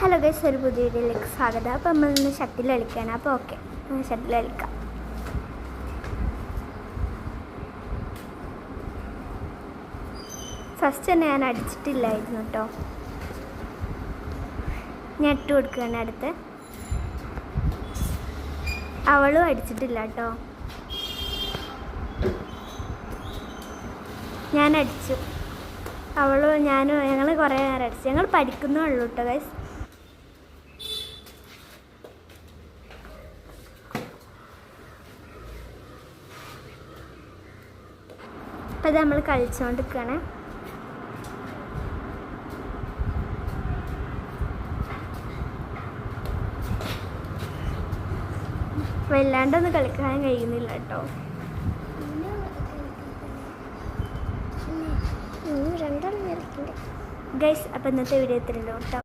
Hello guys, ഒരു പുതിയ വീഡിയോയിലേക്ക് സ്വാഗതം. അപ്പോൾ നമ്മളിന്ന് ഷട്ടിൽ കളിക്കുകയാണ്. അപ്പോൾ ഓക്കെ, ഷട്ടിൽ കളിക്കാം. ഫസ്റ്റ് തന്നെ ഞാൻ അടിച്ചിട്ടില്ലായിരുന്നു കേട്ടോ. ഞാൻ ഇട്ട് കൊടുക്കുകയാണ് അടുത്ത്. അവളും അടിച്ചിട്ടില്ല കേട്ടോ. ഞാൻ അടിച്ചു, അവളും ഞാനും ഞങ്ങൾ കുറേ നേരം അടിച്ചു. ഞങ്ങൾ പഠിക്കുന്നേ ഉള്ളൂ കേട്ടോ ഗൈസ്. അപ്പോൾ ഇത് നമ്മൾ കളിച്ചുകൊണ്ടിരിക്കുകയാണ്. വല്ലാണ്ടൊന്നും കളിക്കാൻ കഴിയുന്നില്ല കേട്ടോ. ഗൈസ്, അപ്പോൾ ഇന്നത്തെ വീഡിയോ ഇത്രയുള്ളൂ കേട്ടോ.